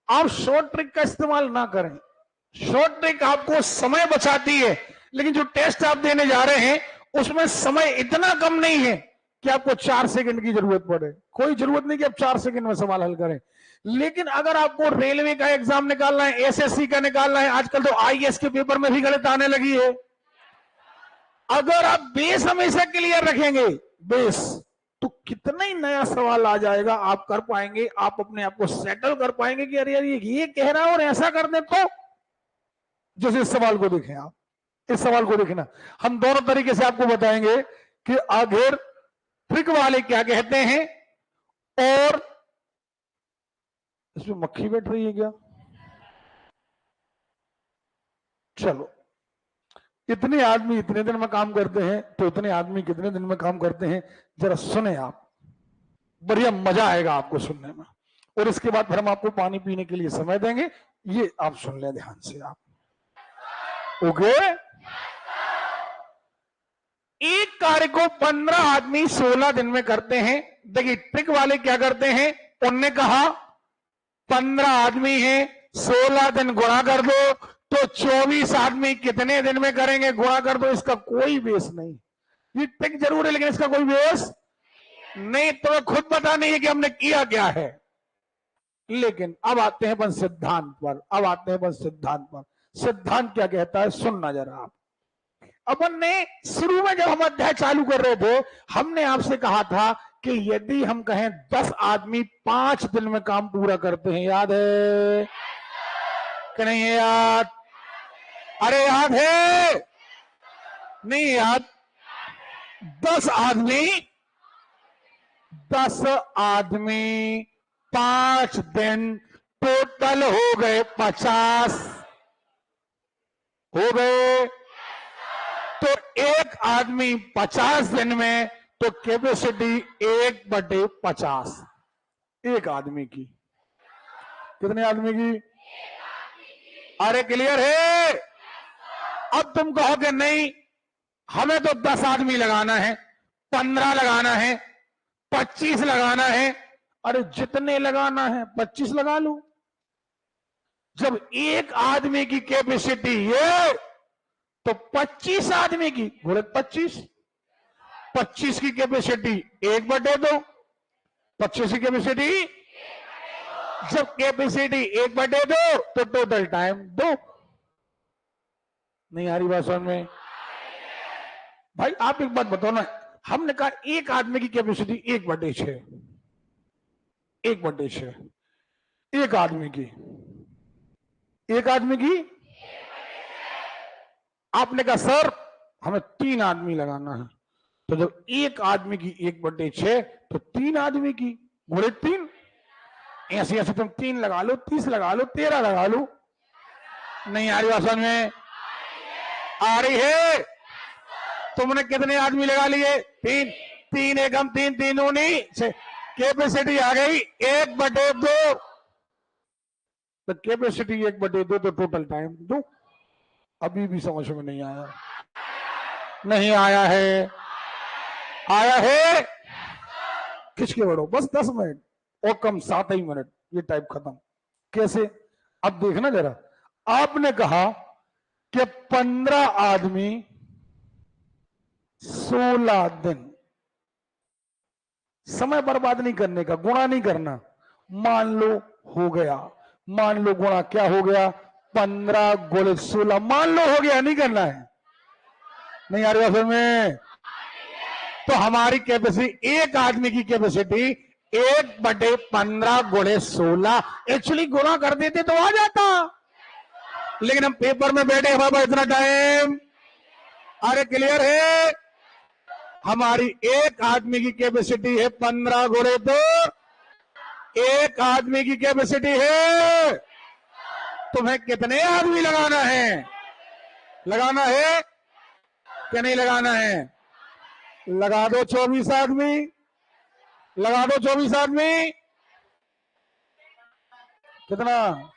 आप short trick का इस्तेमाल ना करें। शॉर्ट ट्रिक आपको समय बचाती है, लेकिन जो टेस्ट आप देने जा रहे हैं उसमें समय इतना कम नहीं है कि आपको 4 सेकंड की जरूरत पड़े। कोई जरूरत नहीं कि आप 4 सेकंड में सवाल हल करें। लेकिन अगर आपको रेलवे का एग्जाम निकालना है, एसएससी का निकालना है, आजकल तो आईएएस के पेपर में भी गणित आने लगी है, अगर आप बेस हमेशा क्लियर रखेंगे, बेस, तो कितना ही नया सवाल आ जाएगा, आप कर पाएंगे, आप अपने आप को सेटल कर पाएंगे कि अरे यार ये कह रहा है और ऐसा कर दे। तो जैसे इस सवाल को देखें, आप इस सवाल को देखना, हम दोनों तरीके से आपको बताएंगे कि आखिर ट्रिक वाले क्या कहते हैं। और इसमें मक्खी बैठ रही है क्या? चलो, इतने आदमी इतने दिन में काम करते हैं, तो इतने आदमी कितने दिन में काम करते हैं, जरा सुने आप, बढ़िया मजा आएगा आपको सुनने में। और इसके बाद फिर हम आपको पानी पीने के लिए समय देंगे, ये आप सुन लें ध्यान से आप। ओके, एक कार्य को 15 आदमी 16 दिन में करते हैं। देखिए ट्रिक वाले क्या करते हैं, उनने कहा 15 आदमी हैं, 16 दिन गुणा कर दो, तो 24 आदमी कितने दिन में करेंगे, गुणा कर दो। इसका कोई बेस नहीं, ये ट्रिक जरूर है लेकिन इसका कोई बेस नहीं। तो खुद पता नहीं है कि हमने किया क्या है। लेकिन अब आते हैं अपन सिद्धांत पर, अब आते हैं अपन सिद्धांत पर। सिद्धांत क्या कहता है, सुनना जरा आप। अपन ने शुरू में जब हम अध्याय चालू कर रहे थे, हमने आपसे कहा था कि यदि हम कहें 10 आदमी 5 दिन में काम पूरा करते हैं, याद है कि नहीं है याद? अरे याद है नहीं याद? 10 आदमी 5 दिन, टोटल हो गए 50, हो गए। तो एक आदमी 50 दिन में, तो कैपेसिटी 1/50 एक आदमी की। कितने आदमी की? अरे क्लियर है? अब तुम कहोगे नहीं, हमें तो 10 आदमी लगाना है, 15 लगाना है, 25 लगाना है। अरे जितने लगाना है 25 लगा लो। जब एक आदमी की कैपेसिटी है तो 25 आदमी की बोले 25 की कैपेसिटी 1/2, 25 की कैपेसिटी, जब कैपेसिटी 1/2 तो टोटल टाइम 2। नहीं आ रही बात समझ में? भाई आप एक बात बताओ ना, हमने कहा एक आदमी की कैपेसिटी 1/6, 1/6 एक आदमी की, एक आदमी की। आपने कहा सर हमें 3 आदमी लगाना है, तो जब एक आदमी की 1/6 तो 3 आदमी की गुणे 3, ऐसे ऐसे तुम 3 लगा लो, 30 लगा लो, 13 लगा लो। नहीं आ रही बात समझ में? आ रही है? तुमने कितने आदमी लगा लिए? 3, 3 एकम 3, 3 दूनी 6, कैपेसिटी आ गई 1/2। तो कैपेसिटी 1/2 तो टोटल टाइम 2। अभी भी समझ में नहीं आया? नहीं आया है? आया है? खिंच के बढ़ो, बस 10 मिनट और कम, 7 ही मिनट, ये टाइप खत्म। कैसे? अब देखना जरा, आपने कहा कि 15 आदमी 16 दिन, समय बर्बाद नहीं करने का, गुणा नहीं करना। मान लो हो गया, मान लो गुणा क्या हो गया, 15 गुणे 16, मान लो हो गया, नहीं करना है। नहीं आ रही बात में? तो हमारी कैपेसिटी, एक आदमी की कैपेसिटी 1/15 गुणे 16, एक्चुअली गुणा कर देते तो आ जाता, लेकिन हम पेपर में बैठे हमारे पास इतना टाइम। अरे क्लियर है? हमारी एक आदमी की कैपेसिटी है 15 गुणे 2, एक आदमी की कैपेसिटी है। तुम्हें कितने आदमी लगाना है? लगाना है क्या नहीं लगाना है? लगा दो 24 आदमी, लगा दो 24 आदमी। कितना?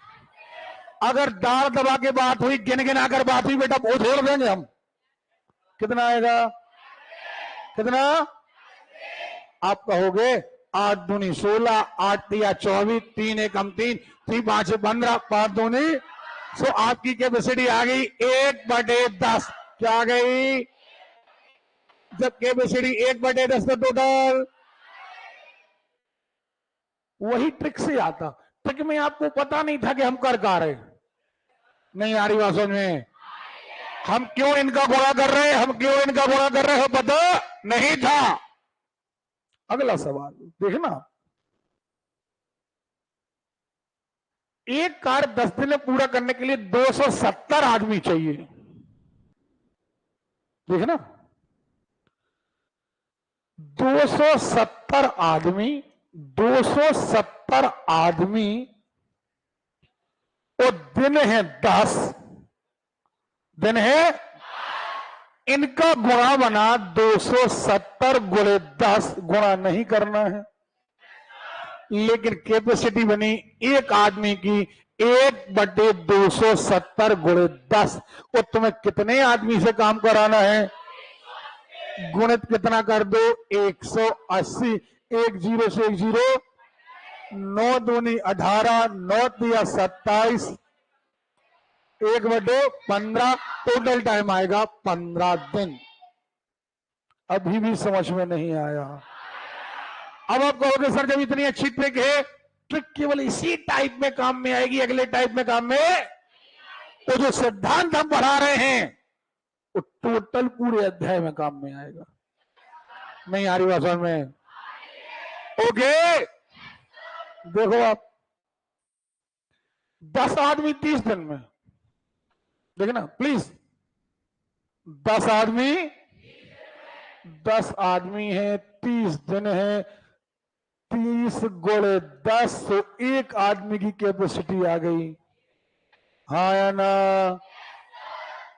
अगर दाल दबा के बात हुई, गिन गिना कर बात हुई बेटा, वो छोड़ देंगे हम। कितना आएगा? कितना? आप कहोगे 8 दूनी 16, 8 तिया 24, 3 एकम 3, 3 5 15, 5 दूनी। सो आपकी कैपेसिटी आ गई 1/10। क्या आ गई? जब कैपेसिटी 1/10 का टोटल, वही ट्रिक से आता। ट्रिक में आपको पता नहीं था कि हम कर रहे, नहीं आ रही बात समझ में? हम क्यों इनका गुणा कर रहे हैं, हम क्यों इनका गुणा कर रहे हैं, पता नहीं था। अगला सवाल देखना, एक कार्य 10 दिन में पूरा करने के लिए 270 आदमी चाहिए। देखना, 270 आदमी, 270 आदमी और दिन है 10, दिन है, इनका गुणा बना 270 गुणे 10, गुणा नहीं करना है, लेकिन कैपेसिटी बनी एक आदमी की 1/270 गुणे 10। और तुम्हें कितने आदमी से काम कराना है? गुणित कितना कर दो? 180। 1 0 से 1 0, 9 दूनी 18, 9 तिया 27, 1/15, टोटल टाइम आएगा 15 दिन। अभी भी समझ में नहीं आया? अब आप कहोगे सर जब इतनी अच्छी ट्रिक है, ट्रिक केवल इसी टाइप में काम में आएगी, अगले टाइप में काम में तो जो सिद्धांत हम पढ़ा रहे हैं वो टोटल पूरे अध्याय में काम में आएगा। नहीं आ रही बात समझ में? ओके, देखो आप 10 आदमी 30 दिन में, देखना प्लीज, 10 आदमी, 10 आदमी है, 30 दिन है, 30 गुणे 10, तो एक आदमी की कैपेसिटी आ गई, हाँ या ना?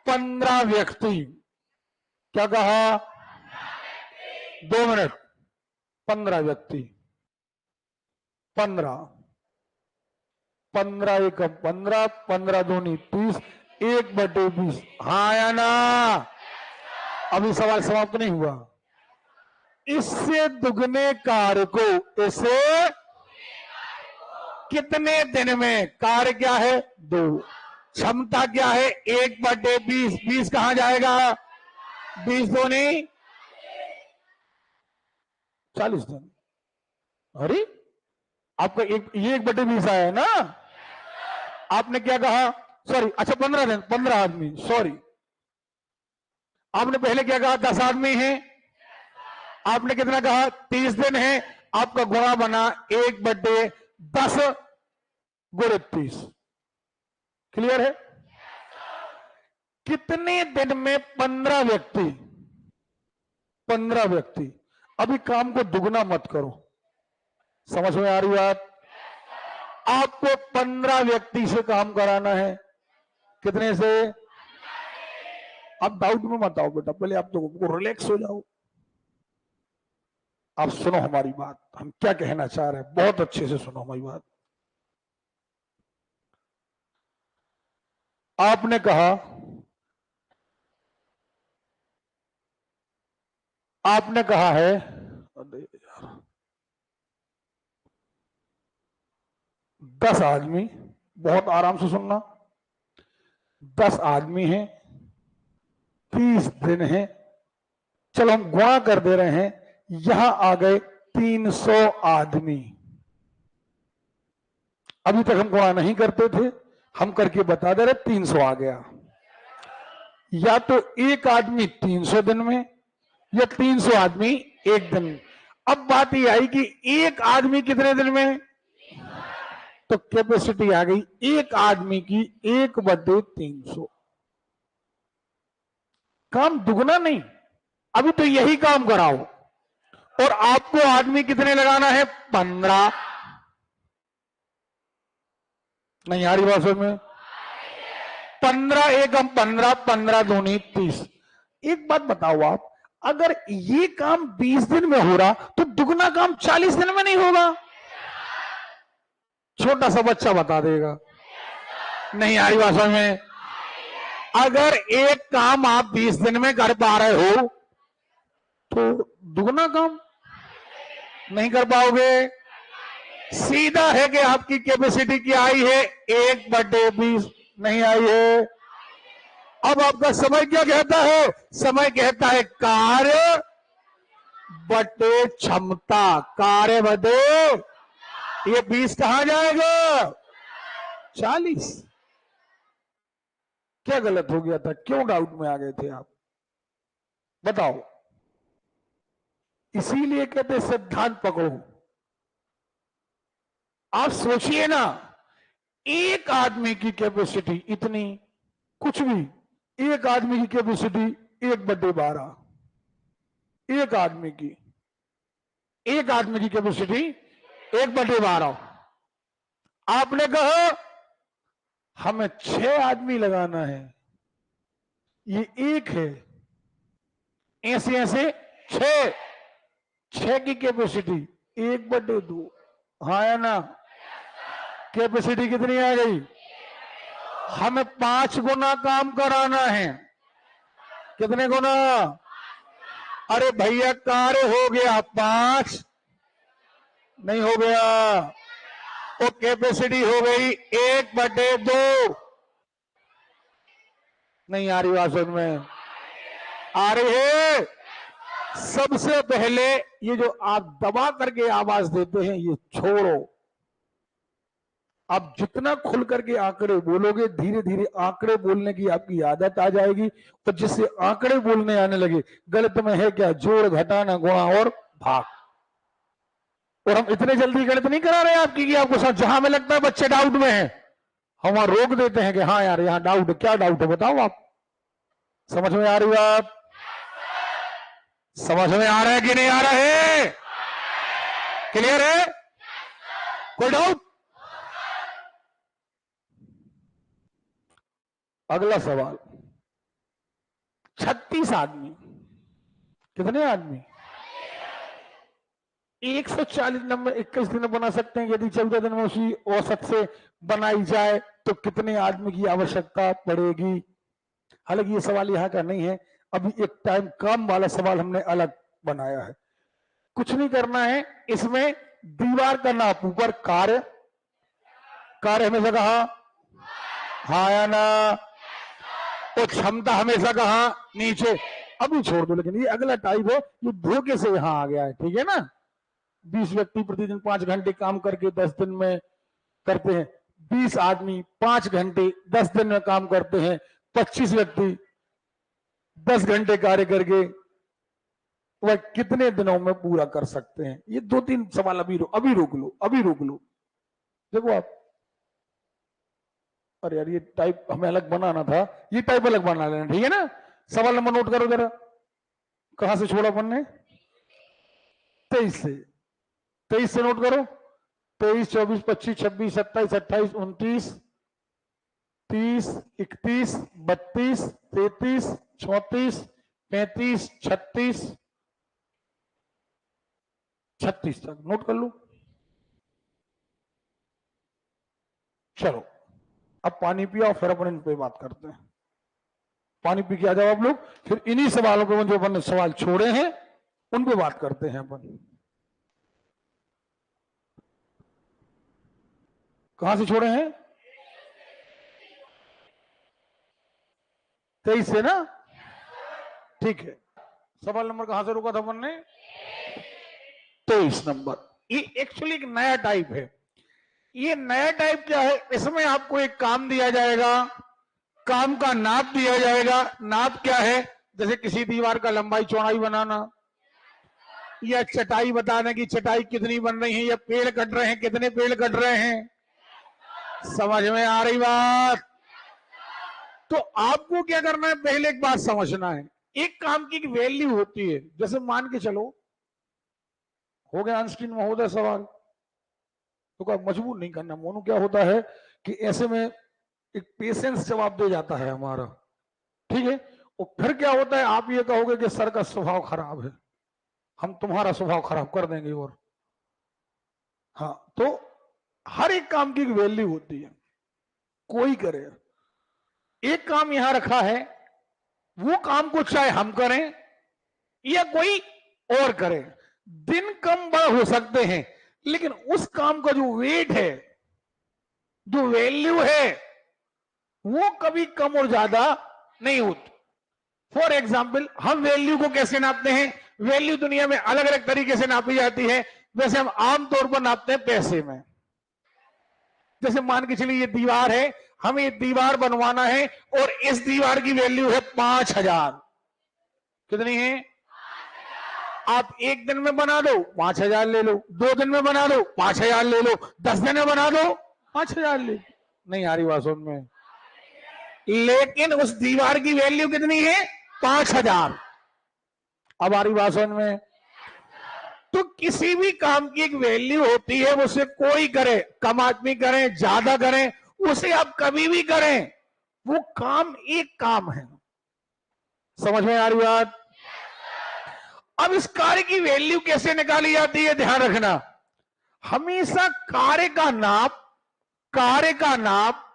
15 व्यक्ति, क्या कहा? 2 मिनट, 15 व्यक्ति, 15 एक 15, 15 दूनी 30, 1/20, हाँ या ना? अभी सवाल समाप्त नहीं हुआ। इससे दुगने कार्य को, इसे कितने दिन में, कार्य क्या है? 2, क्षमता क्या है? 1/20, 20 कहां जाएगा? 20 दूनी 40 दिन। अरे आपका ये 1/20 आया है ना? आपने क्या कहा? सॉरी, अच्छा 15 दिन, 15 आदमी, सॉरी। आपने पहले क्या कहा? 10 आदमी हैं। आपने कितना कहा? 30 दिन है। आपका गुणा बना 1/10 गुणे 30। क्लियर है? कितने दिन में 15 व्यक्ति, 15 व्यक्ति। अभी काम को दुगना मत करो, समझ में आ रही बात? आपको 15 व्यक्ति से काम कराना है। कितने से? आप डाउट में मत आओ बेटा, पहले आप तो रिलैक्स हो जाओ। आप सुनो हमारी बात, हम क्या कहना चाह रहे हैं, बहुत अच्छे से सुनो हमारी बात। आपने कहा, आपने कहा है 10 आदमी, बहुत आराम से सुनना, 10 आदमी हैं, 30 दिन है। चलो हम गुणा कर दे रहे हैं, यहां आ गए 300 आदमी। अभी तक हम गुणा नहीं करते थे, हम करके बता दे रहे 300 आ गया। या तो एक आदमी 300 दिन में, या 300 आदमी एक दिन में। अब बात ये आई कि एक आदमी कितने दिन में? तो कैपेसिटी आ गई एक आदमी की 1/300। काम दुगना नहीं, अभी तो यही काम कराओ। और आपको आदमी कितने लगाना है? 15। नहीं आ रही बात समझ में? 15 एकम 15, 15 दूनी 30। एक बात बताओ आप, अगर ये काम 20 दिन में हो रहा तो दुगना काम 40 दिन में नहीं होगा? छोटा सा बच्चा बता देगा। नहीं आ रही बात समझ में? अगर एक काम आप 20 दिन में कर पा रहे हो तो दुगना काम नहीं कर पाओगे। सीधा है कि आपकी कैपेसिटी क्या आई है, 1/20 नहीं आई है। अब आपका समय क्या कहता है, समय कहता है कार्य बटे क्षमता, कार्य बटे, ये 20 कहां जाएगा, 40। क्या गलत हो गया था, क्यों डाउट में आ गए थे आप, बताओ। इसीलिए कहते सिद्धांत पकड़ो। आप सोचिए ना, एक आदमी की कैपेसिटी इतनी, कुछ भी, एक आदमी की कैपेसिटी 1/12, एक आदमी की, एक आदमी की कैपेसिटी 1/12। आपने कहा हमें 6 आदमी लगाना है, ये एक है, ऐसे ऐसे 6 की कैपेसिटी 1/2, हाँ या ना, कैपेसिटी कितनी आ गई, हमें 5 गुना काम कराना है, कितने गुना, अरे भैया कार्य हो गया 5, नहीं हो गया, तो कैपेसिटी हो गई 1/2। नहीं आ रही बात समझ में, आ रही है। सबसे पहले ये जो आप दबा करके आवाज देते हैं ये छोड़ो। आप जितना खुल करके आंकड़े बोलोगे, धीरे धीरे आंकड़े बोलने की आपकी आदत आ जाएगी। तो जिससे आंकड़े बोलने आने लगे, गणित में है क्या, जोड़ घटाना गुणा और भाग। और हम इतने जल्दी गणित नहीं करा रहे आपकी कि आपको समझ, जहां में लगता है बच्चे डाउट में हैं, हम वहां रोक देते हैं कि हाँ यार यहां डाउट है, क्या डाउट है बताओ आप। समझ में आ रही बात, समझ में आ रहा है कि नहीं आ रहा है, क्लियर है, कोई डाउट। अगला सवाल, 36 आदमी, कितने आदमी, 140 नंबर 21 दिन में बना सकते हैं। यदि 14 दिन में उसी औसत से बनाई जाए तो कितने आदमी की आवश्यकता पड़ेगी। हालांकि ये सवाल यहाँ का नहीं है, अभी एक टाइम कम वाला सवाल हमने अलग बनाया है। कुछ नहीं करना है, इसमें दीवार का नाप ऊपर, कार्य, कार्य हमेशा कहा, हाँ या ना, तो क्षमता हमेशा कहा, नीचे। अभी छोड़ दो, लेकिन ये अगला टाइप है, ये धोखे से यहां आ गया है, ठीक है ना। 20 व्यक्ति प्रतिदिन 5 घंटे काम करके 10 दिन में करते हैं, 20 आदमी 5 घंटे 10 दिन में काम करते हैं, 25 व्यक्ति 10 घंटे कार्य करके वह कितने दिनों में पूरा कर सकते हैं। ये 2-3 सवाल अभी रोक लो, अभी रोक लो। देखो आप, अरे यार ये टाइप हमें अलग बनाना था, ये टाइप अलग बना लेना, ठीक है ना। सवाल नंबर नोट करो जरा, कहां से छोड़ा अपन ने, 23 से, 23 से नोट करो। 23, 24, 25, 26, 27, 28, 29, 30, 31, 32, 33, 34, 35, 36, 36 तक नोट कर लो। चलो अब पानी पिया, फिर अपन इन पे बात करते हैं। पानी पी के आ जाओ आप लोग, फिर इन्हीं सवालों को जो अपन ने सवाल छोड़े हैं उन पे बात करते हैं अपन। कहां से छोड़े हैं, 23 से ना, ठीक है। सवाल नंबर कहां से रुका था अपन ने, 23 नंबर। ये एक्चुअली एक नया टाइप है। ये नया टाइप क्या है, इसमें आपको एक काम दिया जाएगा, काम का नाप दिया जाएगा। नाप क्या है, जैसे किसी दीवार का लंबाई चौड़ाई बनाना, या चटाई बताने की चटाई कितनी बन रही है, या पेड़ कट रहे हैं, कितने पेड़ कट रहे हैं। समझ में आ रही बात। तो आपको क्या करना है, पहले एक बात समझना है, एक काम की वैल्यू होती है। जैसे मान के चलो, हो गया आइंस्टीन महोदय सवाल, तो मजबूर नहीं करना। मोनू क्या होता है कि ऐसे में एक पेशेंस जवाब दे जाता है हमारा, ठीक है। और फिर क्या होता है, आप ये कहोगे कि सर का स्वभाव खराब है, हम तुम्हारा स्वभाव खराब कर देंगे। और हाँ, तो हर एक काम की वैल्यू होती है, कोई करे। एक काम यहां रखा है, वो काम को चाहे हम करें या कोई और करे, दिन कम बड़ा हो सकते हैं, लेकिन उस काम का जो वेट है, जो वैल्यू है, वो कभी कम और ज्यादा नहीं होती। फॉर एग्जाम्पल, हम वैल्यू को कैसे नापते हैं? वैल्यू दुनिया में अलग अलग तरीके से नापी जाती है। वैसे हम आमतौर पर नापते हैं पैसे में। जैसे मान के चलिए ये दीवार है, हमें ये दीवार बनवाना है और इस दीवार की वैल्यू है 5,000। कितनी है? आप एक दिन में बना दो 5,000 ले लो, 2 दिन में बना दो 5,000 ले लो, 10 दिन में बना दो 5,000 ले लो। नहीं आ रही बात समझ में? लेकिन उस दीवार की वैल्यू कितनी है? 5,000। अब आ रही बात समझ में? तो किसी भी काम की एक वैल्यू होती है, उसे कोई करे, कम आदमी करें ज्यादा करें, उसे आप कभी भी करें, वो काम एक काम है। समझ में आ रही बात? अब इस कार्य की वैल्यू कैसे निकाली जाती है, ध्यान रखना। हमेशा कार्य का नाप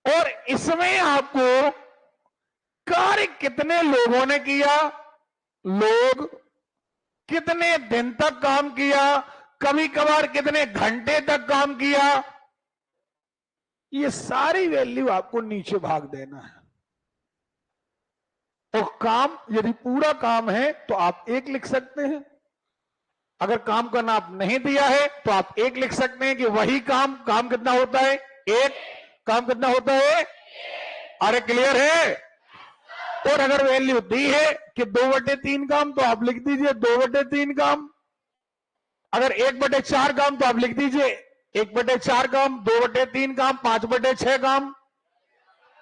और इसमें आपको कार्य कितने लोगों ने किया, लोग कितने दिन तक काम किया, कभी कभार कितने घंटे तक काम किया, ये सारी वैल्यू आपको नीचे भाग देना है। तो काम, यदि पूरा काम है तो आप 1 लिख सकते हैं। अगर काम का नाप नहीं दिया है तो आप 1 लिख सकते हैं कि वही काम कितना होता है? 1। काम कितना होता है? अरे क्लियर है? और अगर वैल्यू दी है कि 2/3 काम, तो आप लिख दीजिए 2/3 काम। अगर 1/4 काम, तो आप लिख दीजिए 1/4 काम, 2/3 काम, 5/6 काम।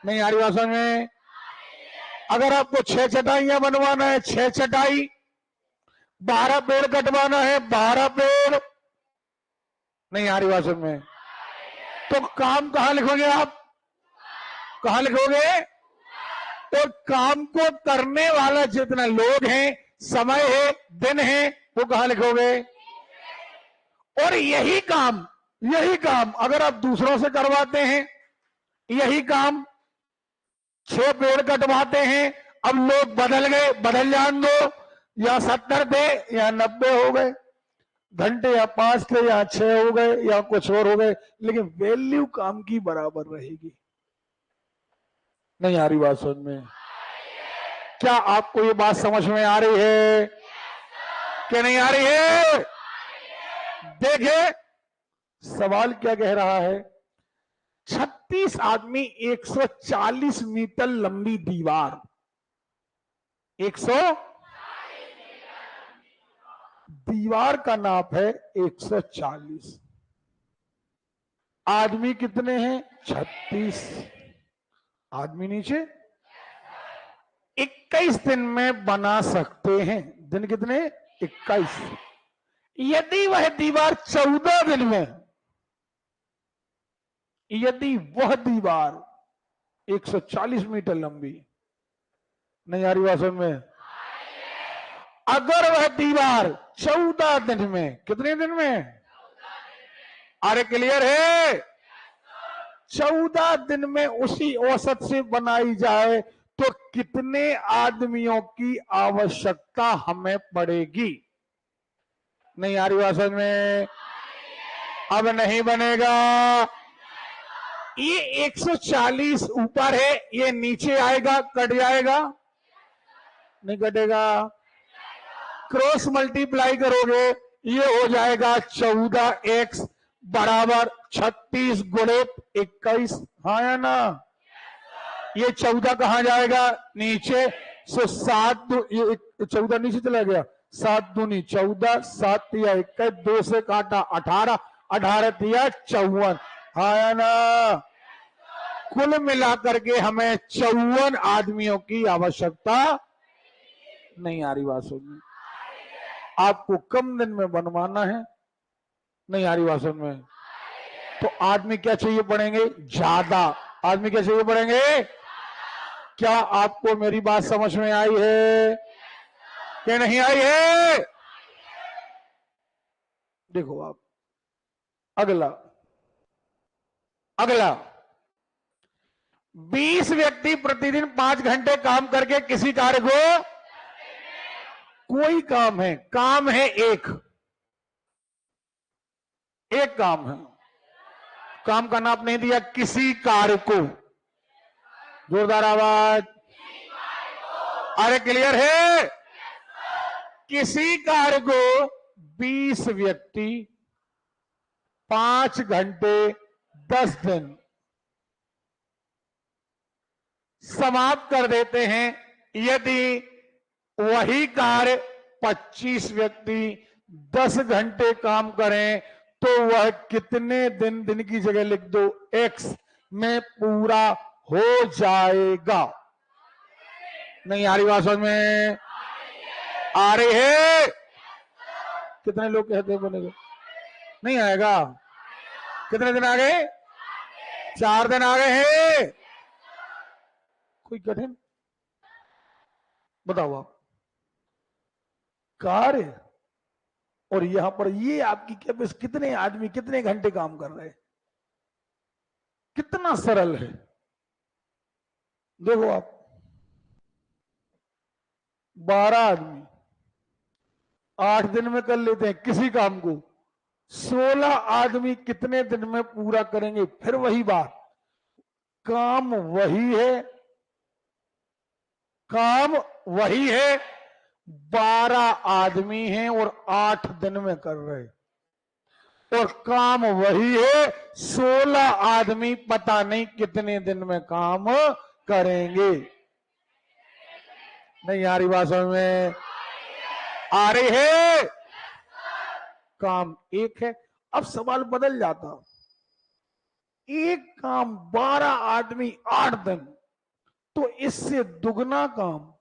नहीं आ रही बात समझ में? अगर आपको 6 चटाइयां बनवाना है, 6 चटाई, 12 पेड़ कटवाना है, 12 पेड़। नहीं आ रही बात समझ में? तो काम कहां लिखोगे आप? कहां लिखोगे? तो काम को करने वाला जितना लोग हैं, समय है, दिन है, वो कहां लिखोगे? और यही काम अगर आप दूसरों से करवाते हैं, यही काम 6 पेड़ कटवाते हैं, अब लोग बदल गए, बदल जान दो, या 70 थे या 90 हो गए, घंटे या 5 थे या 6 हो गए या कुछ और हो गए, लेकिन वैल्यू काम की बराबर रहेगी। नहीं आ रही बात समझ में? क्या आपको ये बात समझ में आ रही है कि नहीं आ रही है? देखिए सवाल क्या कह रहा है। 36 आदमी 140 मीटर लंबी दीवार, 100 दीवार का नाप है 140, आदमी कितने हैं? 36 आदमी नीचे 21 दिन में बना सकते हैं। दिन कितने? 21। यदि वह दीवार 14 दिन में, यदि वह दीवार 140 मीटर लंबी, नहीं आ रही बात समझ में? अगर वह दीवार 14 दिन में, कितने दिन में? अरे क्लियर है? 14 दिन में उसी औसत से बनाई जाए तो कितने आदमियों की आवश्यकता हमें पड़ेगी? नहीं आ रही बात समझ में? अब नहीं बनेगा। ये 140 ऊपर है, ये नीचे आएगा, कट जाएगा? नहीं कटेगा। क्रॉस मल्टीप्लाई करोगे, ये हो जाएगा 14x बराबर 36 गुणित 21। हाँ या ना? ये 14 कहां जाएगा? नीचे। सो 7 ये 14 नीचे चला गया, 7 दूनी 14, 7 तिया 21, 2 से काटा 18, 18 तिया 54। हाँ या ना? कुल मिलाकर के हमें 54 आदमियों की आवश्यकता। नहीं आ रही बात समझ? आपको कम दिन में बनवाना है। नहीं आ रही बात समझ में? तो आदमी क्या चाहिए पड़ेंगे? ज्यादा। आदमी क्या चाहिए पड़ेंगे? क्या आपको मेरी बात समझ में आई है कि नहीं आई है? देखो आप, अगला 20 व्यक्ति प्रतिदिन 5 घंटे काम करके किसी कार्य को, कोई काम है एक काम है, काम का नाप नहीं दिया। किसी कार्य को, जोरदार आवाज, अरे क्लियर है? किसी कार्य को 20 व्यक्ति 5 घंटे 10 दिन समाप्त कर देते हैं। यदि वही कार्य 25 व्यक्ति 10 घंटे काम करें तो वह कितने दिन की जगह लिख दो x में पूरा हो जाएगा। नहीं आ रही बात समझ में? आ रही है? कितने लोग कहते हैं बोलेगा नहीं आएगा? कितने दिन आ गए? 4 दिन आ गए हैं। कोई कठिन बताओ आप? कार्य और यहां पर ये आपकी कैपेसिटी, कितने आदमी कितने घंटे काम कर रहे हैं, कितना सरल है। देखो आप, 12 आदमी 8 दिन में कर लेते हैं किसी काम को, 16 आदमी कितने दिन में पूरा करेंगे? फिर वही बात, काम वही है, काम वही है, 12 आदमी हैं और 8 दिन में कर रहे, और काम वही है, 16 आदमी पता नहीं कितने दिन में काम करेंगे। नहीं आ रही बात समझ में? आ रही है? काम एक है। अब सवाल बदल जाता, एक काम 12 आदमी 8 दिन, तो इससे दुगना काम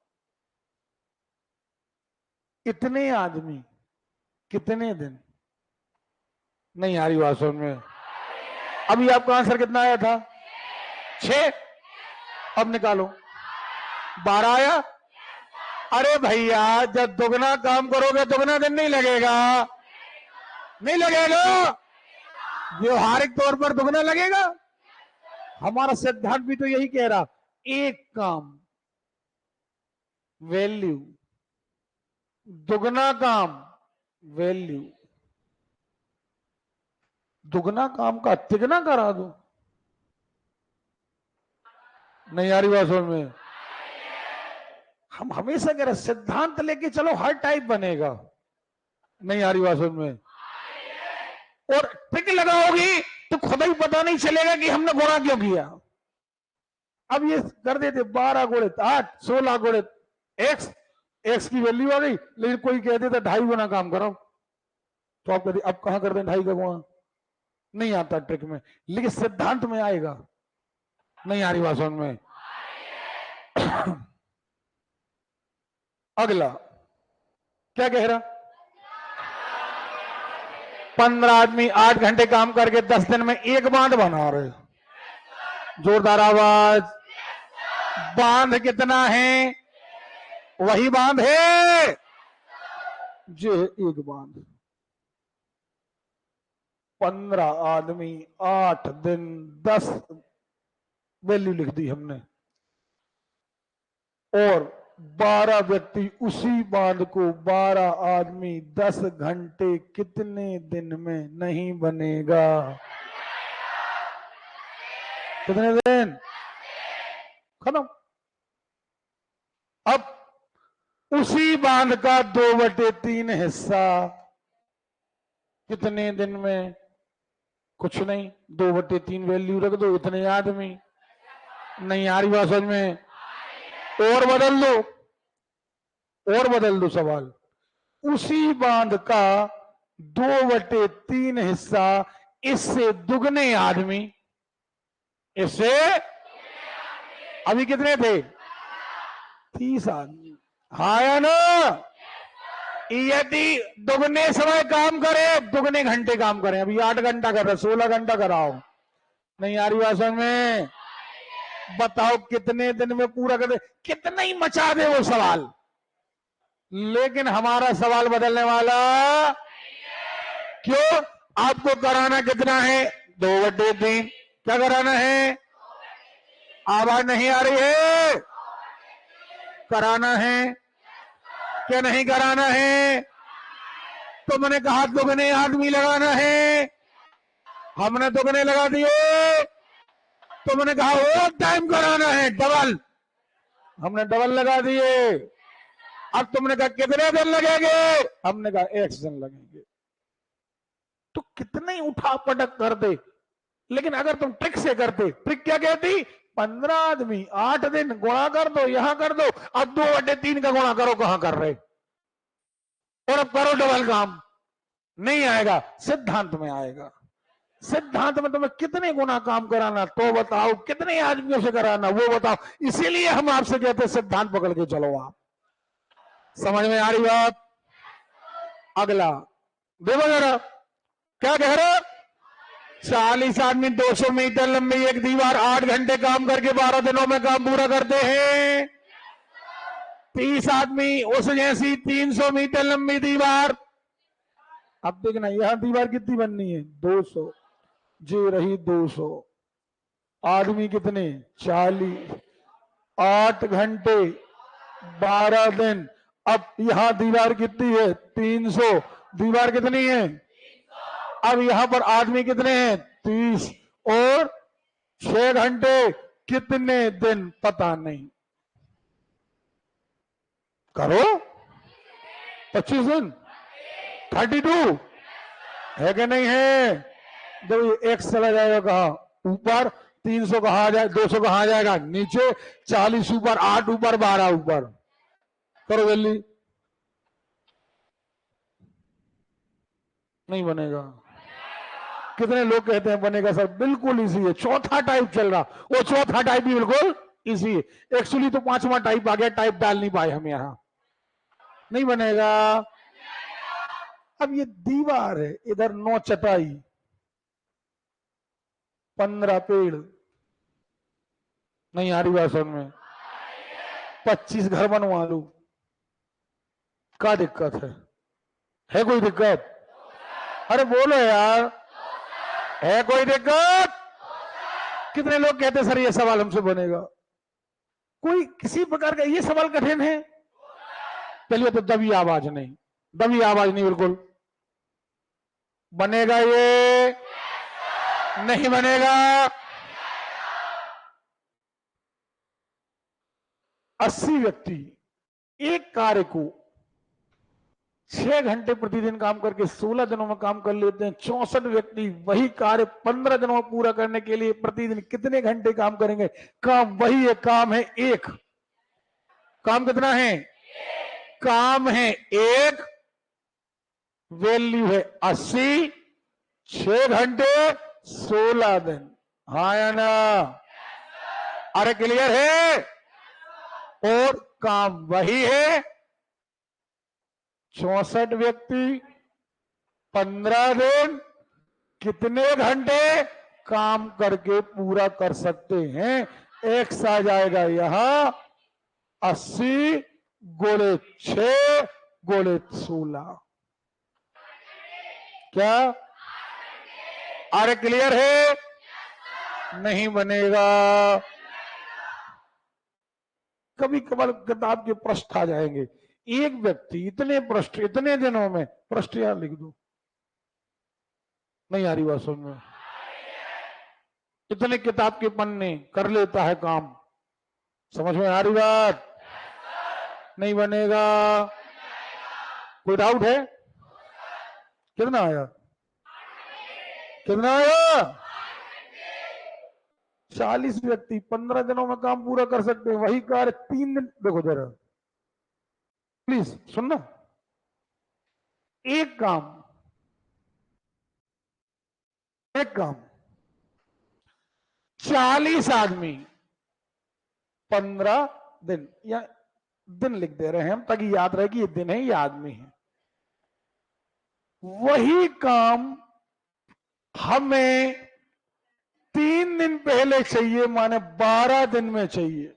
इतने आदमी कितने दिन। नहीं आ रही बात समझ में? अभी आपका आंसर कितना आया था? 6। अब निकालो, 12 आया। अरे भैया, जब दुगना काम करोगे दुगना दिन नहीं लगेगा? नहीं लगेगा? व्यवहारिक तौर पर दुगना लगेगा। हमारा सिद्धांत भी तो यही कह रहा, एक काम वैल्यू, दुगना काम वैल्यू, दुगना काम का तिगना करा दो। नहीं आ रही बात समझ में? हम हमेशा कह रहे सिद्धांत लेके चलो, हर टाइप बनेगा। नहीं आ रही बात समझ में? और ट्रिक लगाओगी तो खुद ही पता नहीं चलेगा कि हमने गुणा क्यों किया। अब ये कर देते 12 गुणित 8, 16 गुणित x, x की वैल्यू आ गई, लेकिन कोई कह देता 2.5 गुना काम करो, तो आप कहते अब कहां कर दें 2.5 का गुणा? नहीं आता ट्रिक में, लेकिन सिद्धांत में आएगा। नहीं आ रही बात समझ में? अगला क्या कह रहा? 15 आदमी 8 घंटे काम करके 10 दिन में एक बांध बना रहे। जोरदार आवाज। बांध कितना है? वही बांध है जो एक बांध। 15 आदमी 8 दिन 10 वैल्यू लिख दी हमने, और 12 व्यक्ति उसी बांध को 12 आदमी 10 घंटे कितने दिन में नहीं बनेगा? कितने दिन? खत्म। अब उसी बांध का 2/3 हिस्सा कितने दिन में? कुछ नहीं, 2/3 वैल्यू रख दो, इतने आदमी। नहीं आ रही बात समझ में? और बदल दो, और बदल दो सवाल। उसी बांध का 2/3 हिस्सा इससे दुगने आदमी, इससे अभी कितने थे? 30 आदमी। हाँ या ना? यदि दुगने समय काम करें, दुगने घंटे काम करें, अभी 8 घंटा कर रहे, 16 घंटा कराओ। नहीं आ रही बात समझ में? बताओ कितने दिन में पूरा कर दे? कितना ही मचा दे वो सवाल, लेकिन हमारा सवाल बदलने वाला क्यों? आपको कराना कितना है? 2/3। क्या कराना है? आवाज नहीं आ रही है? कराना है क्या नहीं कराना है? तुमने कहा दुगने आदमी लगाना है, हमने दुगने लगा दिए। तुमने कहा ओवर टाइम कराना है, डबल, हमने डबल लगा दिए। अब तुमने कहा कितने दिन लगेंगे, हमने कहा 1 दिन लगेंगे। तो कितने उठा पटक कर दे, लेकिन अगर तुम ट्रिक से करते, ट्रिक क्या कहती, 15 आदमी 8 दिन गुणा कर दो, यहां कर दो, अब 2/3 का गुणा करो, कहां कर रहे, और अब करो डबल काम। नहीं आएगा, सिद्धांत में आएगा। सिद्धांत में तुम्हें कितने गुना काम कराना तो बताओ, कितने आदमियों से कराना वो बताओ। इसीलिए हम आपसे कहते हैं सिद्धांत पकड़ के चलो। आप समझ में आ रही बात? अगला देखो जरा, क्या कह रहे, 40 आदमी 200 मीटर लंबी एक दीवार 8 घंटे काम करके 12 दिनों में काम पूरा करते हैं। 30 आदमी उस जैसी 300 मीटर लंबी दीवार, अब देखना यहां दीवार कितनी बननी है, 200, जी रही 200, आदमी कितने, 40, 8 घंटे 12 दिन। अब यहां दीवार कितनी है, 300, दीवार कितनी है, अब यहां पर आदमी कितने हैं, 30, और 6 घंटे, कितने दिन पता नहीं, करो 25 दिन, 32 है कि नहीं है? जब ये एक्स चला जाएगा कहा ऊपर, 300 कहा जाए, 200 कहा जाएगा नीचे, 40 ऊपर, 8 ऊपर, 12 ऊपर, करो जल्दी। नहीं बनेगा। कितने लोग कहते हैं बनेगा सर, बिल्कुल इजी है। चौथा टाइप चल रहा, वो चौथा टाइप भी बिल्कुल इजी है। एक्चुअली तो 5वां टाइप आ गया, टाइप डाल नहीं पाए हम यहां, नहीं बनेगा। अब ये दीवार है, इधर 9 चटाई, 15 पेड़, नहीं आ रही बात समझ में, 25 घर बनवा लू, क्या दिक्कत है कोई दिक्कत? अरे बोलो यार, है कोई दिक्कत? कितने लोग कहते सर ये सवाल हमसे बनेगा, कोई किसी प्रकार का ये सवाल कठिन है? चलिए तो दबी आवाज नहीं, दबी आवाज नहीं, बिल्कुल बनेगा ये, नहीं बनेगा। 80 व्यक्ति एक कार्य को 6 घंटे प्रतिदिन काम करके 16 दिनों में काम कर लेते हैं। 64 व्यक्ति वही कार्य 15 दिनों में पूरा करने के लिए प्रतिदिन कितने घंटे काम करेंगे? काम वही है, काम है एक। काम कितना है? काम है एक, वैल्यू है 80, 6 घंटे 16 दिन, हाँ या ना? अरे क्लियर है? और काम वही है, 64 व्यक्ति 15 दिन कितने घंटे काम करके पूरा कर सकते हैं? एक्स आ जाएगा यहां 80 गोले 6 गोले 16, क्या? अरे क्लियर है? नहीं बनेगा। कभी कभार किताब के पृष्ठ आ जाएंगे, एक व्यक्ति इतने पृष्ठ इतने दिनों में, पृष्ठ यहां लिख दो, नहीं आ रही बात समझ में? इतने किताब के पन्ने कर लेता है काम, समझ में आ रही बात? नहीं बनेगा। कोई डाउट है? कितना आया? कितना आया? 40 व्यक्ति 15 दिनों में काम पूरा कर सकते हैं, वही कार्य 3 दिन। देखो जरा प्लीज सुनना, एक काम 40 आदमी 15 दिन, या दिन लिख दे रहे हैं हम ताकि याद रहे कि ये दिन है, ये आदमी है। वही काम हमें 3 दिन पहले चाहिए, माने 12 दिन में चाहिए।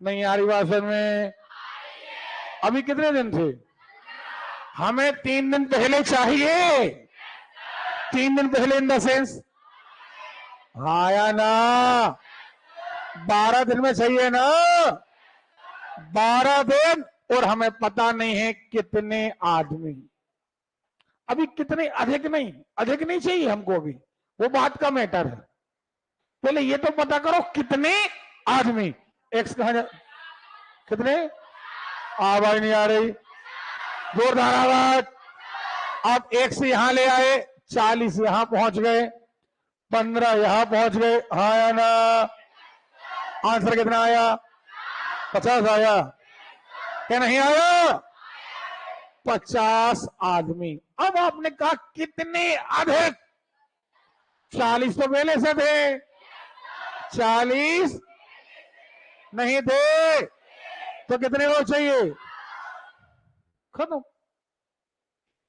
नहीं आ रही बात समझ में? अभी कितने दिन थे? हमें 3 दिन पहले चाहिए। 3 दिन पहले इन द सेंस, हाँ या ना? 12 दिन में चाहिए ना? 12 दिन और हमें पता नहीं है कितने आदमी। अभी कितने, अधिक नहीं चाहिए हमको, अभी वो बात का मैटर है। पहले ये तो पता करो कितने आदमी। एक्स कहां जा, कितने, आवाज नहीं आ रही, जोरदार आवाज। अब एक से यहां ले आए, 40 यहां पहुंच गए, 15 यहां पहुंच गए, हाँ या ना? आंसर कितना आया? 50 आया क्या नहीं आया? 50 आदमी। अब आपने कहा कितने अधिक? 40 तो पहले से थे, 40 नहीं थे, तो कितने और चाहिए? खत्म।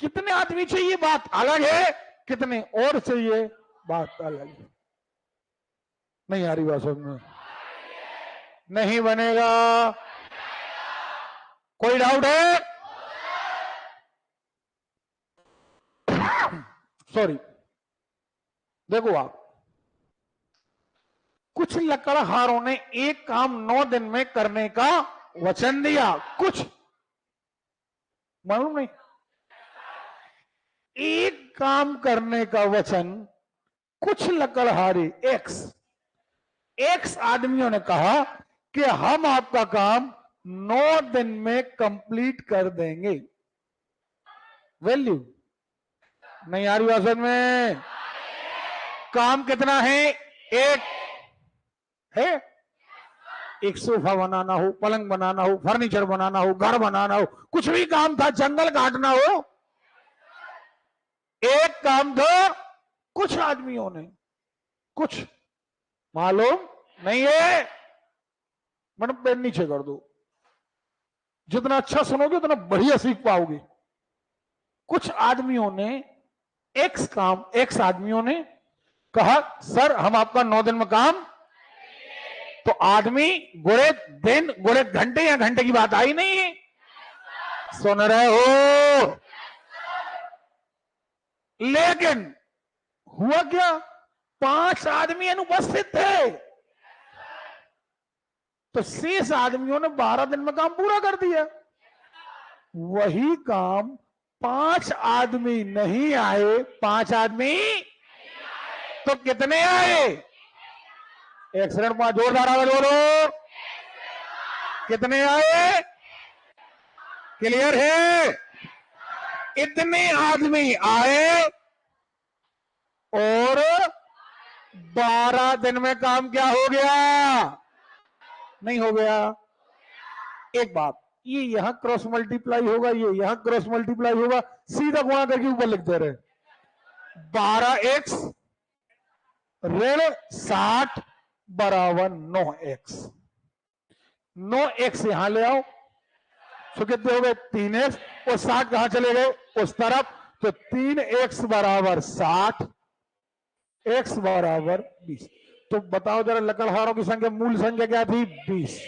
कितने आदमी चाहिए बात अलग है, कितने और चाहिए बात अलग है। नहीं आ रही बात समझ में? नहीं बनेगा। कोई डाउट है? सॉरी, देखो आप, कुछ लकड़हारों ने एक काम 9 दिन में करने का वचन दिया। कुछ मालूम नहीं, एक काम करने का वचन कुछ लकड़हारे एक्स आदमियों ने कहा कि हम आपका काम 9 दिन में कंप्लीट कर देंगे। वैल्यू नहीं आ रही भाषण में? काम कितना है? एक है। एक सोफा बनाना हो, पलंग बनाना हो, फर्नीचर बनाना हो, घर बनाना हो, कुछ भी काम था, जंगल काटना हो, एक काम था कुछ आदमियों ने। कुछ मालूम नहीं है? मैडम पेन नीचे कर दो, जितना अच्छा सुनोगे उतना बढ़िया सीख पाओगे। कुछ आदमियों ने एक्स आदमियों ने कहा सर हम आपका 9 दिन में काम। तो आदमी गुणे दिन गुणे घंटे या घंटे की बात आई नहीं है? सुन रहे हो? लेकिन हुआ क्या? 5 आदमी अनुपस्थित थे, तो शेष आदमियों ने 12 दिन में काम पूरा कर दिया। वही काम 5 आदमी नहीं आए, 5 आदमी तो कितने आए? 105 जोरदार आवाज बोलो, कितने आए? क्लियर है? इतने आदमी आए और 12 दिन में काम क्या हो गया? नहीं हो गया। एक बात, ये यहां क्रॉस मल्टीप्लाई होगा, ये यहां क्रॉस मल्टीप्लाई होगा, सीधा गुणा करके ऊपर लिखते रहे। 12x ऋण 60 बराबर 9x। 9x यहां ले आओ, तो कितने हो गए? 3x। और 60 कहां चले गए? उस तरफ। तो 3x बराबर 60, x बराबर 20। तो बताओ जरा लकड़हारों की संख्या, मूल संख्या क्या थी? 20।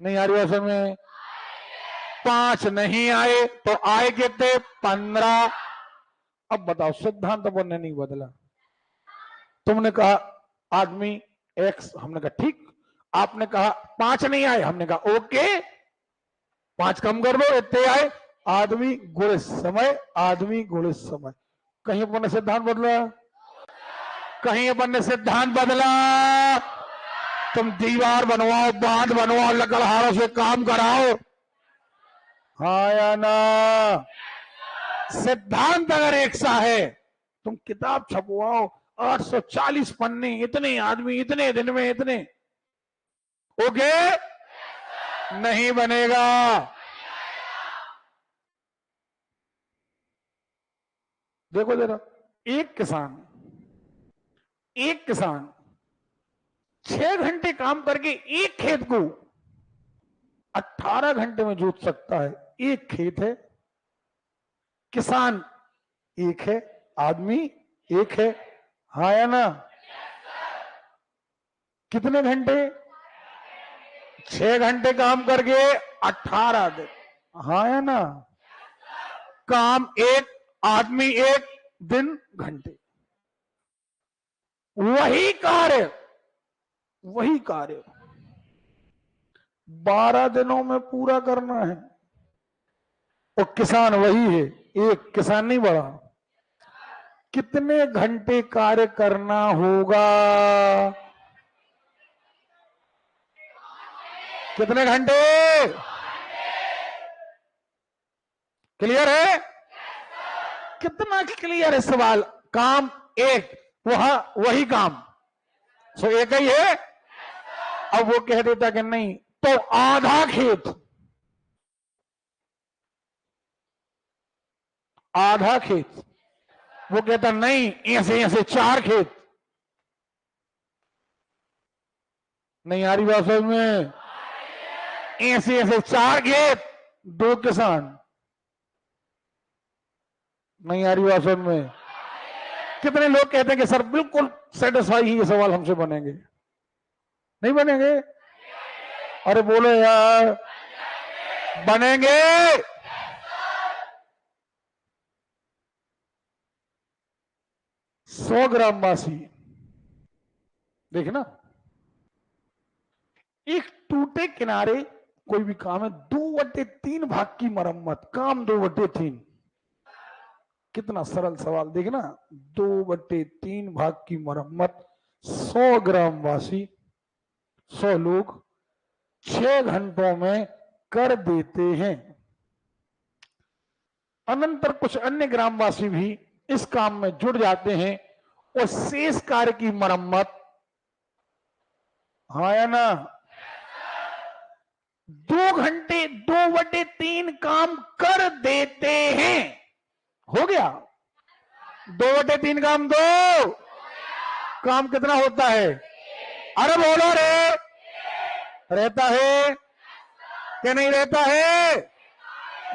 नहीं आ रही है में? 5 नहीं आए तो आए कितने? 15। अब बताओ, सिद्धांत अपन ने नहीं बदला। तुमने कहा आदमी एक्स, हमने कहा ठीक। आपने कहा 5 नहीं आए, हमने कहा ओके 5 कम कर दो, इतने आए। आदमी गुणे समय, आदमी गुणे समय। कहीं अपन ने सिद्धांत बदला? कहीं अपन ने सिद्धांत बदला? तुम दीवार बनवाओ, बांध बनवाओ, लकड़हारों से काम कराओ, हाँ या ना? सिद्धांत अगर एक सा है, तुम किताब छपवाओ, 840 पन्ने, इतने आदमी, इतने दिन में, इतने, ओके नहीं बनेगा। देखो जरा, एक किसान 6 घंटे काम करके एक खेत को 18 घंटे में जोत सकता है। एक खेत है, किसान एक है, आदमी एक है, हाँ या ना? कितने घंटे? 6 घंटे काम करके 18 दिन, हाँ या ना? काम एक, आदमी एक, दिन घंटे। वही कार्य 12 दिनों में पूरा करना है। और किसान वही है, एक किसान नहीं बढ़ा। कितने घंटे कार्य करना होगा? कितने घंटे? क्लियर है? कितना क्लियर है सवाल? काम एक, वही काम सो एक ही है। अब वो कह देता कि नहीं तो आधा खेत, आधा खेत। वो कहता नहीं ऐसे ऐसे 4 खेत। नहीं आ रही बात समझ में? ऐसे ऐसे 4 खेत, 2 किसान। नहीं आ रही बात समझ में? कितने लोग कहते हैं कि सर बिल्कुल सेटिस्फाई ही ये सवाल हमसे बनेंगे? नहीं बनेंगे? अरे बोलो यार, बनेंगे। 100 ग्राम बासी, देखना, एक टूटे किनारे कोई भी काम है, 2/3 भाग की मरम्मत, काम 2/3। कितना सरल सवाल देखना, 2/3 भाग की मरम्मत, 100 ग्राम वासी, 100 लोग 6 घंटों में कर देते हैं। अनंतर कुछ अन्य ग्रामवासी भी इस काम में जुड़ जाते हैं और शेष कार्य की मरम्मत, हाँ या ना, 2 घंटे 2/3 काम कर देते हैं। हो गया 2/3 काम, 2 काम कितना होता है? अरे बोलो रे, रहता है कि नहीं रहता है?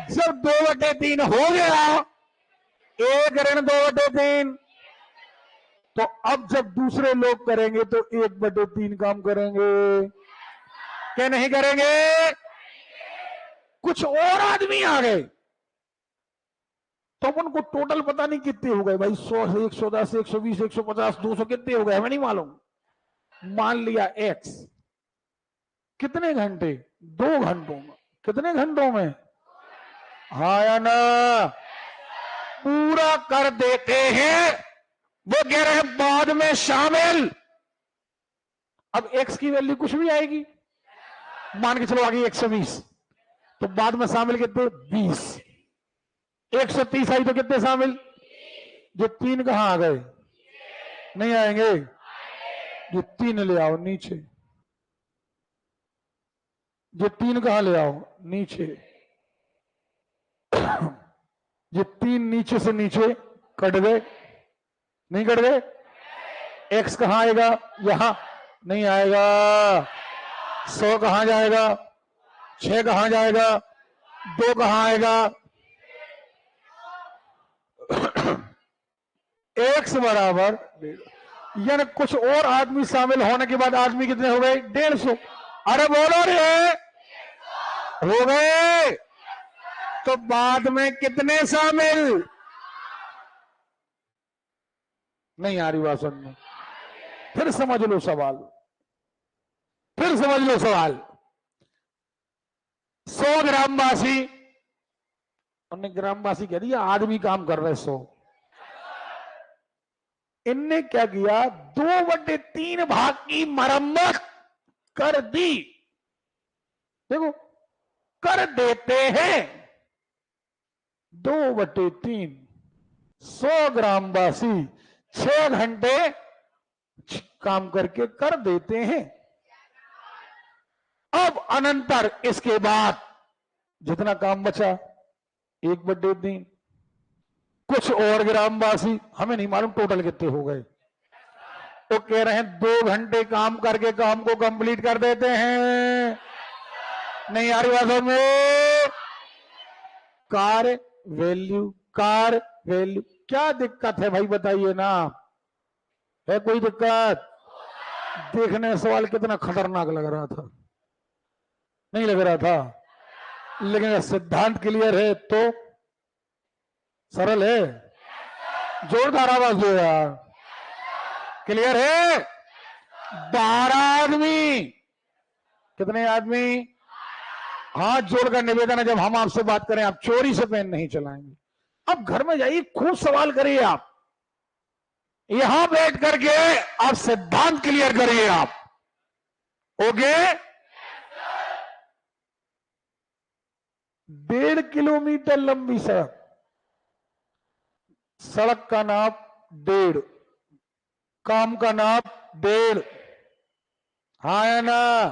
जब 2/3 हो गया, 1 ऋण 2/3, तो अब जब दूसरे लोग करेंगे तो 1/3 काम करेंगे, क्या नहीं करेंगे? कुछ और आदमी आ गए तो उनको टोटल पता नहीं कितने हो गए भाई, 100 से 110, 120, 150, 200 कितने हो गए हमें नहीं मालूम। मान लिया एक्स, कितने घंटे? 2 घंटों में। कितने घंटों में? हाँ या ना? पूरा कर देते हैं। वो कह रहे हैं बाद में शामिल। अब एक्स की वैल्यू कुछ भी आएगी, मान के चलो आ गई 120, तो बाद में शामिल कितने? 20। 130 आई तो कितने शामिल? जो 3 कहां आ गए? नहीं आएंगे? जो 3 ले आओ नीचे, जो 3 कहां ले आओ? नीचे। जो 3 नीचे से नीचे कट गए, नहीं कट गए? एक्स कहां आएगा? यहां नहीं आएगा। 100 कहां जाएगा? 6 कहां जाएगा? 2 कहां आएगा? एक्स बराबर, यानी कुछ और आदमी शामिल होने के बाद आदमी कितने हो गए? 150। अरे बोलो रे, हो गए। तो बाद में कितने शामिल? नहीं आ रही बात समझ में? फिर समझ लो सवाल, फिर समझ लो सवाल। 100 ग्रामवासी, उन्होंने ग्रामवासी कह दिया, आदमी काम कर रहे 100। इनने क्या किया? 2/3 भाग की मरम्मत कर दी। देखो, कर देते हैं 2/3, 100 ग्रामवासी 6 घंटे काम करके कर देते हैं। अब अनंतर इसके बाद जितना काम बचा 1/3, कुछ और ग्रामवासी, हमें नहीं मालूम टोटल कितने हो गए, तो कह रहे हैं 2 घंटे काम करके काम को कंप्लीट कर देते हैं। नहीं आ रही बात में? कार वैल्यू, कार वैल्यू, क्या दिक्कत है भाई बताइए ना, है कोई दिक्कत? देखने में सवाल कितना खतरनाक लग रहा था, नहीं लग रहा था? लेकिन सिद्धांत क्लियर है तो सरल है। जोरदार आवाज दो यार। क्लियर है? 12 आदमी, कितने आदमी? हाथ जोड़कर निवेदन है, जब हम आपसे बात करें आप चोरी से पेन नहीं चलाएंगे। अब घर में जाइए, खूब सवाल करिए, आप यहां बैठ करके आप सिद्धांत क्लियर करिए आप। ओके? 1.5 किलोमीटर लंबी सड़क, सड़क का नाप 1.5, काम का नाप 1.5, हाँ या ना?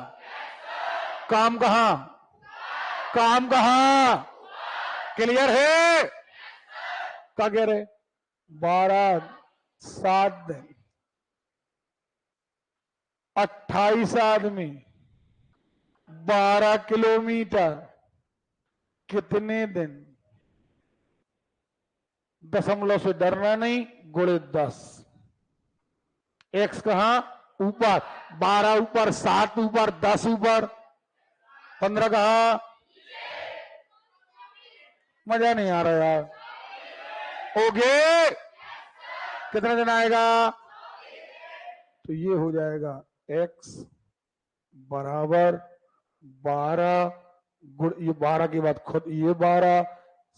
काम कहां? काम कहां? क्लियर है? क्या कह रहे? 12 7 दिन, 28 आदमी, 12 किलोमीटर, कितने दिन? दशमलव से डरना नहीं, गुणे 10। एक्स कहां? ऊपर, 12 ऊपर, 7 ऊपर, 10 ऊपर, 15 कहां? मजा नहीं आ रहा यार। ओके? कितने दिन आएगा? तो ये हो जाएगा x बराबर 12 गुण, ये 12 की बात खुद, ये 12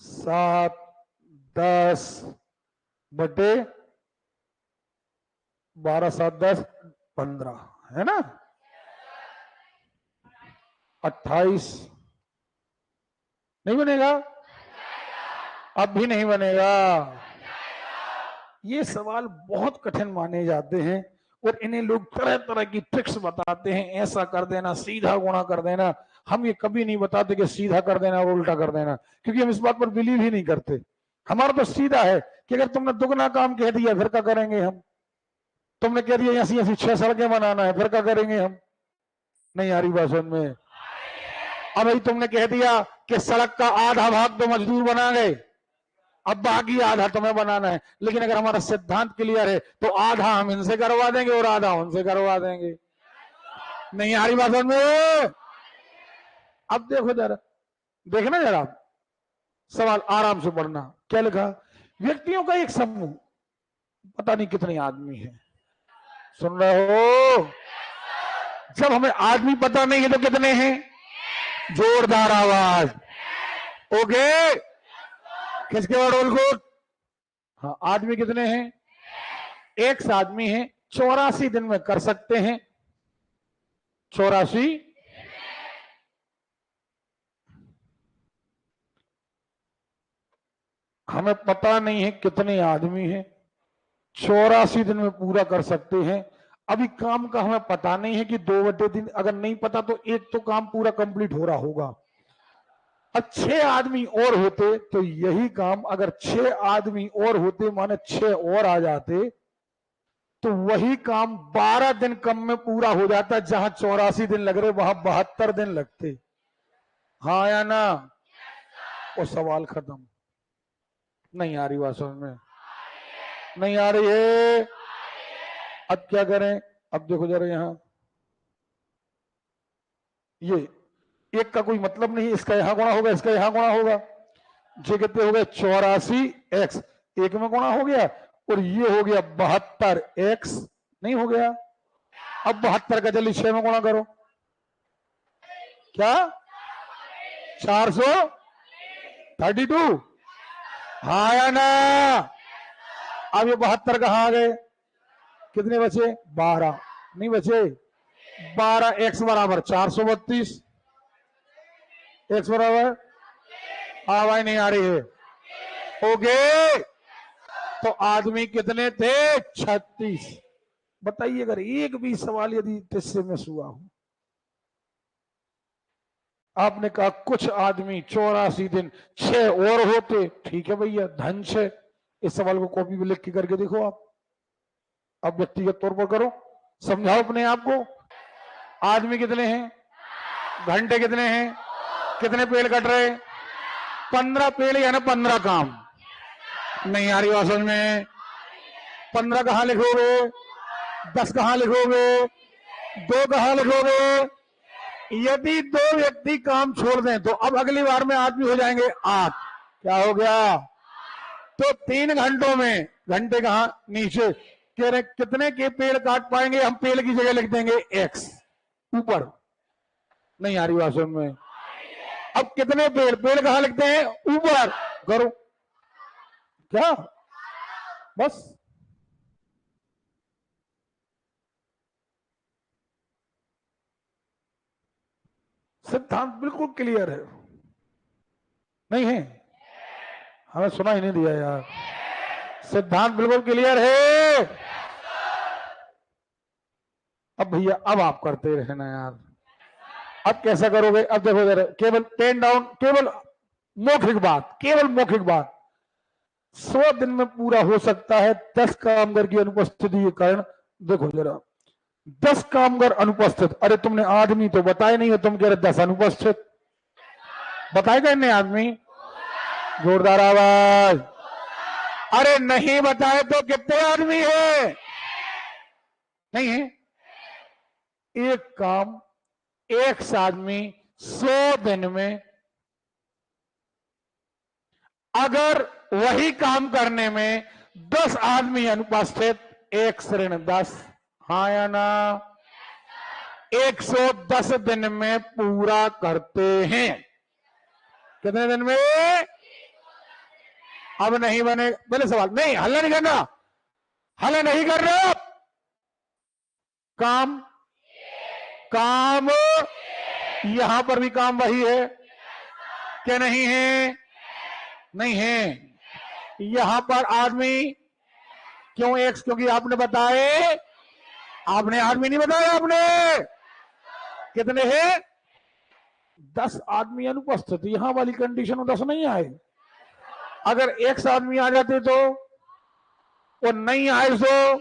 7 10 बटे 12 7 10 15 है ना? 28 नहीं बनेगा? अब भी नहीं बनेगा। ये सवाल बहुत कठिन माने जाते हैं और इन्हें लोग तरह तरह की ट्रिक्स बताते हैं, ऐसा कर देना, सीधा गुणा कर देना। हम ये कभी नहीं बताते कि सीधा कर देना और उल्टा कर देना, क्योंकि हम इस बात पर बिलीव ही नहीं करते। हमारा तो सीधा है कि अगर तुमने दुगना काम कह दिया फिर क्या करेंगे हम? तुमने कह दिया ऐसी ऐसी 6 सड़कें बनाना है, फिर क्या करेंगे हम? नहीं आ रही बात समझ में? अब भाई तुमने कह दिया कि सड़क का आधा भाग तो मजदूर बना गए, अब बाकी आधा तुम्हें बनाना है, लेकिन अगर हमारा सिद्धांत क्लियर है तो आधा हम इनसे करवा देंगे और आधा उनसे करवा देंगे। नहीं आ रही बात समझ में? अब देखो जरा, देखना जरा, सवाल आराम से पढ़ना। क्या लिखा? व्यक्तियों का एक समूह, पता नहीं कितने आदमी है, सुन रहे हो? जब हमें आदमी पता नहीं है तो कितने हैं? जोरदार आवाज। ओके? किसके बाद रोल को? हाँ, आदमी कितने हैं? 1 आदमी है, 84 दिन में कर सकते हैं। 84, हमें पता नहीं है कितने आदमी हैं, 84 दिन में पूरा कर सकते हैं। अभी काम का हमें पता नहीं है कि 2/3, अगर नहीं पता तो एक तो काम पूरा कंप्लीट हो रहा होगा। अब 6 आदमी और होते तो यही काम, अगर 6 आदमी और होते माने 6 और आ जाते तो वही काम 12 दिन कम में पूरा हो जाता। जहां 84 दिन लग रहे वहां 72 दिन लगते। हाँ या ना? वो सवाल खत्म। नहीं आ रही बात समझ में? नहीं आ रही है? अब क्या करें? अब देखो जरा, यहां ये एक का कोई मतलब नहीं, इसका यहां गुणा होगा, इसका यहां गुणा होगा। ये कितने हो गए? 84x, एक में गुणा हो गया, और ये हो गया 72x, नहीं हो गया? अब 72 का जल्दी 6 में गुणा करो। क्या? 432? हाँ या ना? अब ये 72 कहां आ गए? कितने बचे? 12 नहीं बचे? 12x बराबर 432, x बराबर, आवाज नहीं आ रही है? ओके? तो आदमी कितने थे? 36। बताइए, अगर एक भी सवाल यदि किस्से में हुआ हो, आपने कहा कुछ आदमी 84 दिन 6 और होते, ठीक है भैया, धन 6, इस सवाल को कॉपी में लिख के करके देखो आप। अब व्यक्तिगत तौर पर करो, समझाओ अपने आप को। आदमी कितने हैं? घंटे कितने हैं? कितने पेड़ कट रहे? 15 पेड़ या ना 15 काम? नहीं आ रही असल में? 15 कहां लिखोगे? 10 कहां लिखोगे? 2 कहां लिखोगे? यदि 2 व्यक्ति काम छोड़ दें तो अब अगली बार में आदमी हो जाएंगे 8। क्या हो गया? तो 3 घंटों में, घंटे कहां? नीचे, कह रहे कितने के पेड़ काट पाएंगे? हम पेड़ की जगह लिख देंगे x ऊपर। नहीं आ रही बात समझ में? अब कितने पेड़, पेड़ कहां लगते हैं? ऊपर। करो क्या? बस सिद्धांत बिल्कुल क्लियर है। नहीं है? हमें सुना ही नहीं दिया यार। सिद्धांत बिल्कुल क्लियर है। अब भैया अब आप करते रहना यार। अब कैसा करोगे? अब देखो जरा, केवल पेन डाउन, केवल मौखिक बात, केवल मौखिक बात। 100 दिन में पूरा हो सकता है 10 कामगार की अनुपस्थिति के कारण। देखो जरा, 10 कामगार अनुपस्थित, अरे तुमने आदमी तो बताए नहीं हो, तुम कह रहे 10 अनुपस्थित। बताएगा इन्हें आदमी? जोरदार आवाज। अरे नहीं बताए तो कितने आदमी है? नहीं है? एक काम एक आदमी 100 दिन में, अगर वही काम करने में 10 आदमी अनुपस्थित, 1 ऋण 10, हाँ या ना? 110 दिन में पूरा करते हैं। कितने दिन में? अब नहीं बने, पहले सवाल नहीं, हल्ला नहीं करना, हल्ला नहीं कर रहे। काम काम यहां पर भी काम वही है क्या? नहीं है? नहीं है। यहां पर आदमी क्यों? एक, क्योंकि आपने बताए, आपने आदमी नहीं बताया आपने। कितने हैं? 10 आदमी अनुपस्थित, यहां वाली कंडीशन में 10 नहीं आए। अगर 1 आदमी आ जाते तो, वो नहीं आए तो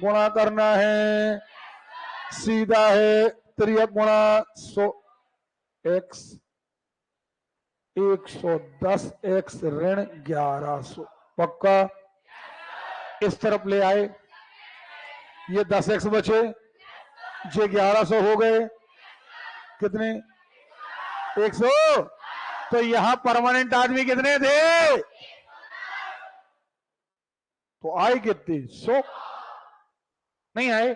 गुणा करना है, सीधा है। 3 गुणा 100 एक्स, 110 एक्स ऋण 1100, पक्का? इस तरफ ले आए, ये 10 एक्स बचे, ये 1100 हो गए। कितने? 100। तो यहां परमानेंट आदमी कितने थे? तो आए कितने? 100 नहीं आए?